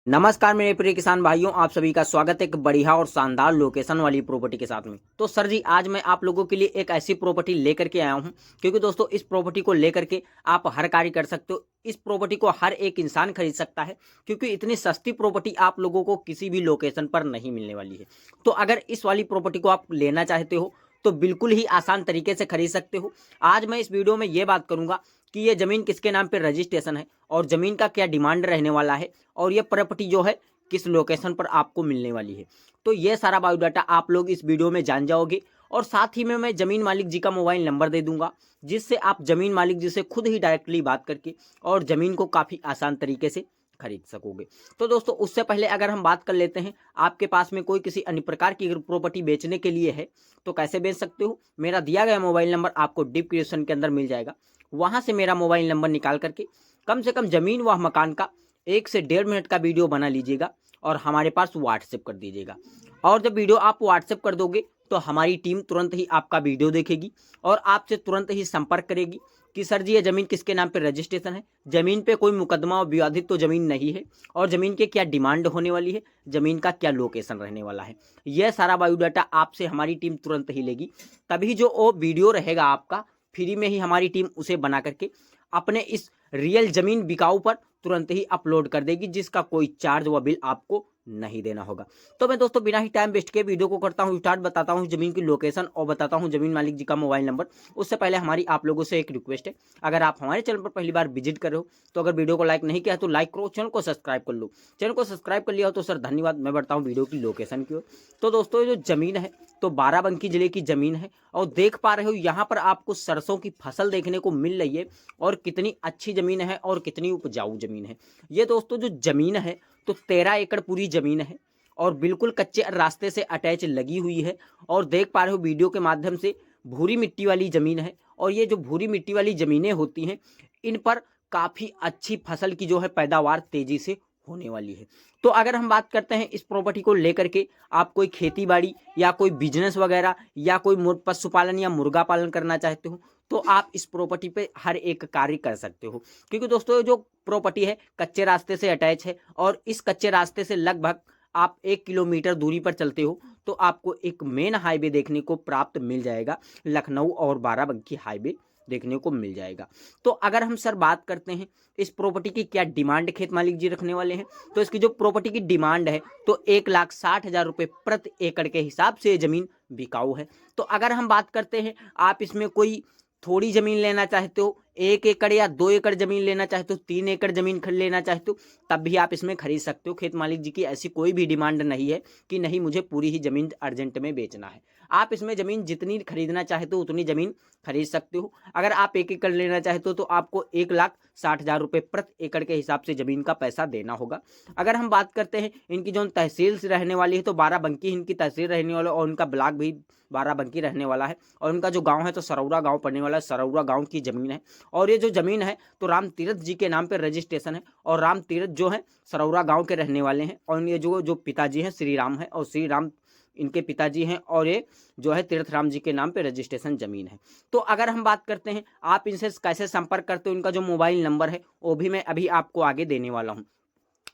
नमस्कार मेरे प्रिय किसान भाइयों, आप सभी का स्वागत है एक बढ़िया और शानदार लोकेशन वाली प्रॉपर्टी के साथ में। तो सर जी, आज मैं आप लोगों के लिए एक ऐसी प्रॉपर्टी लेकर के आया हूं, क्योंकि दोस्तों इस प्रॉपर्टी को लेकर के आप हर कार्य कर सकते हो। इस प्रॉपर्टी को हर एक इंसान खरीद सकता है, क्योंकि इतनी सस्ती प्रॉपर्टी आप लोगों को किसी भी लोकेशन पर नहीं मिलने वाली है। तो अगर इस वाली प्रॉपर्टी को आप लेना चाहते हो तो बिल्कुल ही आसान तरीके से खरीद सकते हो। आज मैं इस वीडियो में ये बात करूंगा कि ये ज़मीन किसके नाम पे रजिस्ट्रेशन है और ज़मीन का क्या डिमांड रहने वाला है और ये प्रॉपर्टी जो है किस लोकेशन पर आपको मिलने वाली है। तो ये सारा बायोडाटा आप लोग इस वीडियो में जान जाओगे और साथ ही में मैं ज़मीन मालिक जी का मोबाइल नंबर दे दूंगा, जिससे आप ज़मीन मालिक जी से खुद ही डायरेक्टली बात करके और ज़मीन को काफ़ी आसान तरीके से खरीद सकोगे। तो दोस्तों उससे पहले अगर हम बात कर लेते हैं, आपके पास में कोई किसी अन्य प्रकार की अगर प्रॉपर्टी बेचने के लिए है तो कैसे बेच सकते हो। मेरा दिया गया मोबाइल नंबर आपको डिस्क्रिप्शन के अंदर मिल जाएगा। वहां से मेरा मोबाइल नंबर निकाल करके कम से कम ज़मीन व मकान का 1 से 1.5 मिनट का वीडियो बना लीजिएगा और हमारे पास व्हाट्सएप कर दीजिएगा। और जब वीडियो आप व्हाट्सएप कर दोगे तो हमारी टीम तुरंत ही आपका वीडियो देखेगी और आपसे तुरंत ही संपर्क करेगी कि सर जी ये ज़मीन किसके नाम पे रजिस्ट्रेशन है, ज़मीन पे कोई मुकदमा और विवादित तो ज़मीन नहीं है, और ज़मीन के क्या डिमांड होने वाली है, ज़मीन का क्या लोकेशन रहने वाला है। यह सारा बायोडाटा आपसे हमारी टीम तुरंत ही लेगी। तभी जो वो वीडियो रहेगा आपका, फ्री में ही हमारी टीम उसे बना करके अपने इस रियल ज़मीन बिकाऊ पर तुरंत ही अपलोड कर देगी, जिसका कोई चार्ज व बिल आपको नहीं देना होगा। तो मैं दोस्तों बिना ही टाइम वेस्ट किए वीडियो को करता हूँ स्टार्ट, बताता हूँ ज़मीन की लोकेशन और बताता हूँ ज़मीन मालिक जी का मोबाइल नंबर। उससे पहले हमारी आप लोगों से एक रिक्वेस्ट है, अगर आप हमारे चैनल पर पहली बार विजिट कर रहे हो तो अगर वीडियो को लाइक नहीं किया है तो लाइक करो, चैनल को सब्सक्राइब कर लो। चैनल को सब्सक्राइब कर लिया हो तो सर धन्यवाद। मैं बढ़ता हूँ वीडियो की लोकेशन की ओर। तो दोस्तों ये जो ज़मीन है तो बाराबंकी जिले की ज़मीन है और देख पा रहे हो यहाँ पर आपको सरसों की फसल देखने को मिल रही है और कितनी अच्छी ज़मीन है और कितनी उपजाऊ ज़मीन है। ये दोस्तों जो ज़मीन है तो 13 एकड़ पूरी ज़मीन है और बिल्कुल कच्चे रास्ते से अटैच लगी हुई है। और देख पा रहे हो वीडियो के माध्यम से भूरी मिट्टी वाली ज़मीन है और ये जो भूरी मिट्टी वाली ज़मीनें होती हैं इन पर काफ़ी अच्छी फसल की जो है पैदावार तेज़ी से होने वाली है। तो अगर हम बात करते हैं इस प्रॉपर्टी को लेकर के, आप कोई खेती बाड़ी या कोई बिजनेस वगैरह या कोई पशुपालन या मुर्गा पालन करना चाहते हो तो आप इस प्रॉपर्टी पे हर एक कार्य कर सकते हो, क्योंकि दोस्तों जो प्रॉपर्टी है कच्चे रास्ते से अटैच है और इस कच्चे रास्ते से लगभग आप 1 किलोमीटर दूरी पर चलते हो तो आपको एक मेन हाईवे देखने को प्राप्त मिल जाएगा, लखनऊ और बाराबंकी हाईवे देखने को मिल जाएगा। तो अगर हम सर बात करते हैं इस प्रॉपर्टी की क्या डिमांड खेत मालिक जी रखने वाले हैं, तो इसकी जो प्रॉपर्टी की डिमांड है तो 1,60,000 रुपये प्रति एकड़ के हिसाब से ज़मीन बिकाऊ है। तो अगर हम बात करते हैं आप इसमें कोई थोड़ी ज़मीन लेना चाहते हो, 1 एकड़ या 2 एकड़ ज़मीन लेना चाहते हो, 3 एकड़ ज़मीन लेना चाहते हो, तब भी आप इसमें खरीद सकते हो। खेत मालिक जी की ऐसी कोई भी डिमांड नहीं है कि नहीं मुझे पूरी ही ज़मीन अर्जेंट में बेचना है। आप इसमें ज़मीन जितनी खरीदना चाहते हो उतनी ज़मीन खरीद सकते हो। अगर आप 1 एकड़ लेना चाहते हो तो आपको 1,60,000 रुपये प्रति एकड़ के हिसाब से ज़मीन का पैसा देना होगा। अगर हम बात करते हैं इनकी जो तहसील से रहने वाली है तो बाराबंकी इनकी तहसील रहने वाला और उनका ब्लॉक भी बाराबंकी रहने वाला है और उनका जो गाँव है तो सरौरा गाँव पड़ने वाला है, सरौरा गाँव की ज़मीन है। और ये जो ज़मीन है तो राम तीरथ जी के नाम पर रजिस्ट्रेशन है और राम तीरथ जो है सरौरा गांव के रहने वाले हैं और ये जो जो पिताजी हैं श्री राम है और श्री राम इनके पिताजी हैं और ये जो है तीर्थ राम जी के नाम पे रजिस्ट्रेशन ज़मीन है। तो अगर हम बात करते हैं आप इनसे कैसे संपर्क करते हो, इनका जो मोबाइल नंबर है वो भी मैं अभी आपको आगे देने वाला हूँ।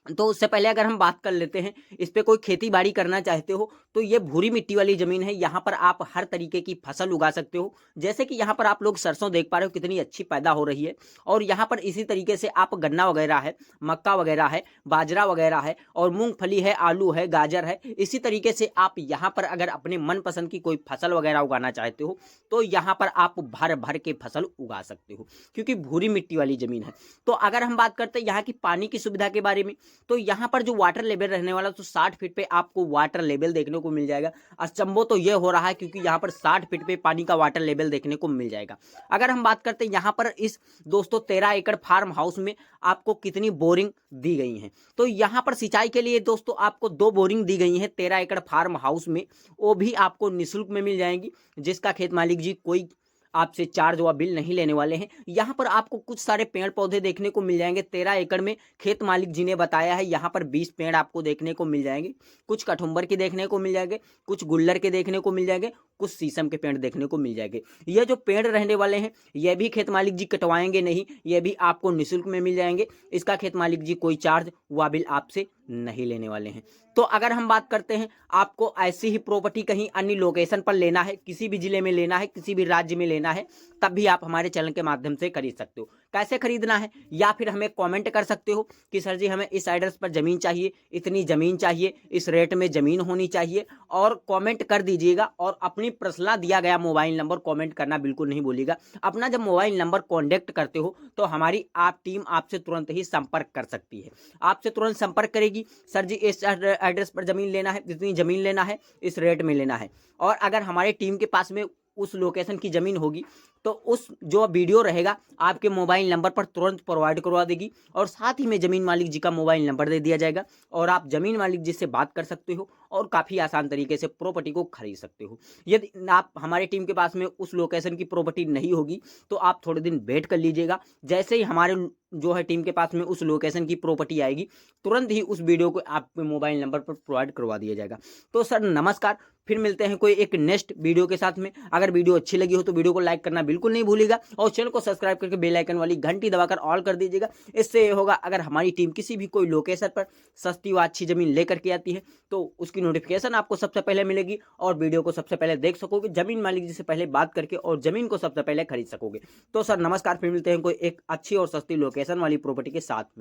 तो उससे पहले अगर हम बात कर लेते हैं इस पे कोई खेती बाड़ी करना चाहते हो तो ये भूरी मिट्टी वाली ज़मीन है, यहाँ पर आप हर तरीके की फसल उगा सकते हो। जैसे कि यहाँ पर आप लोग सरसों देख पा रहे हो कितनी अच्छी पैदा हो रही है और यहाँ पर इसी तरीके से आप गन्ना वगैरह है, मक्का वगैरह है, बाजरा वगैरह है और मूंगफली है, आलू है, गाजर है। इसी तरीके से आप यहाँ पर अगर अपने मनपसंद की कोई फसल वगैरह उगाना चाहते हो तो यहाँ पर आप भर भर के फसल उगा सकते हो, क्योंकि भूरी मिट्टी वाली ज़मीन है। तो अगर हम बात करते हैं यहाँ की पानी की सुविधा के बारे में, तो यहाँ पर जो वाटर लेवल रहने वाला तो 60 फीट पे आपको वाटर लेवल देखने को मिल जाएगा। अचंभो तो ये हो रहा है क्योंकि यहाँ पर 60 फीट पे पानी का वाटर लेवल देखने को मिल जाएगा। अगर हम बात करते हैं यहाँ पर इस दोस्तों 13 एकड़ फार्म हाउस में आपको कितनी बोरिंग दी गई हैं, तो यहाँ पर सिंचाई के लिए दोस्तों आपको 2 बोरिंग दी गई हैं 13 एकड़ फार्म हाउस में, वो भी आपको निःशुल्क में मिल जाएंगी, जिसका खेत मालिक जी कोई आपसे चार्ज व बिल नहीं लेने वाले हैं। यहाँ पर आपको कुछ सारे पेड़ पौधे देखने को मिल जाएंगे। 13 एकड़ में खेत मालिक जी ने बताया है यहाँ पर 20 पेड़ आपको देखने को मिल जाएंगे, कुछ कठुम्बर के देखने को मिल जाएंगे, कुछ गुल्लर के देखने को मिल जाएंगे, कुछ शीशम के पेड़ देखने को मिल जाएंगे। ये जो पेड़ रहने वाले हैं ये भी खेत मालिक जी कटवाएंगे नहीं, ये भी आपको निःशुल्क में मिल जाएंगे। इसका खेत मालिक जी कोई चार्ज व बिल आपसे नहीं लेने वाले हैं। तो अगर हम बात करते हैं, आपको ऐसी ही प्रॉपर्टी कहीं अन्य लोकेशन पर लेना है, किसी भी जिले में लेना है, किसी भी राज्य में लेना है, तब भी आप हमारे चैनल के माध्यम से खरीद सकते हो। कैसे खरीदना है, या फिर हमें कमेंट कर सकते हो कि सर जी हमें इस एड्रेस पर ज़मीन चाहिए, इतनी ज़मीन चाहिए, इस रेट में ज़मीन होनी चाहिए, और कमेंट कर दीजिएगा। और अपनी पर्सनल दिया गया मोबाइल नंबर कमेंट करना बिल्कुल नहीं भूलिएगा। अपना जब मोबाइल नंबर कॉन्टैक्ट करते हो तो हमारी टीम आपसे तुरंत ही संपर्क कर सकती है। आपसे तुरंत संपर्क करेगी, सर जी इस एड्रेस पर ज़मीन लेना है, इतनी ज़मीन लेना है, इस रेट में लेना है। और अगर हमारी टीम के पास में उस लोकेशन की ज़मीन होगी तो उस जो वीडियो रहेगा आपके मोबाइल नंबर पर तुरंत प्रोवाइड करवा देगी, और साथ ही में ज़मीन मालिक जी का मोबाइल नंबर दे दिया जाएगा, और आप ज़मीन मालिक जी से बात कर सकते हो और काफ़ी आसान तरीके से प्रॉपर्टी को खरीद सकते हो। यदि आप हमारे टीम के पास में उस लोकेशन की प्रॉपर्टी नहीं होगी तो आप थोड़े दिन वेट कर लीजिएगा। जैसे ही हमारे जो है टीम के पास में उस लोकेशन की प्रॉपर्टी आएगी, तुरंत ही उस वीडियो को आपके मोबाइल नंबर पर प्रोवाइड करवा दिया जाएगा। तो सर नमस्कार, फिर मिलते हैं कोई एक नेक्स्ट वीडियो के साथ में। अगर वीडियो अच्छी लगी हो तो वीडियो को लाइक करना बिल्कुल नहीं भूलिएगा, और चैनल को सब्सक्राइब करके बेल आइकन वाली घंटी दबाकर ऑल कर दीजिएगा। इससे ये होगा, अगर हमारी टीम किसी भी कोई लोकेशन पर सस्ती व अच्छी ज़मीन लेकर के आती है तो उसकी नोटिफिकेशन आपको सबसे पहले मिलेगी, और वीडियो को सबसे पहले देख सकोगे, ज़मीन मालिक जी से पहले बात करके, और ज़मीन को सबसे पहले खरीद सकोगे। तो सर नमस्कार, फिर मिलते हैं कोई एक अच्छी और सस्ती लोकेशन वाली प्रॉपर्टी के साथ में।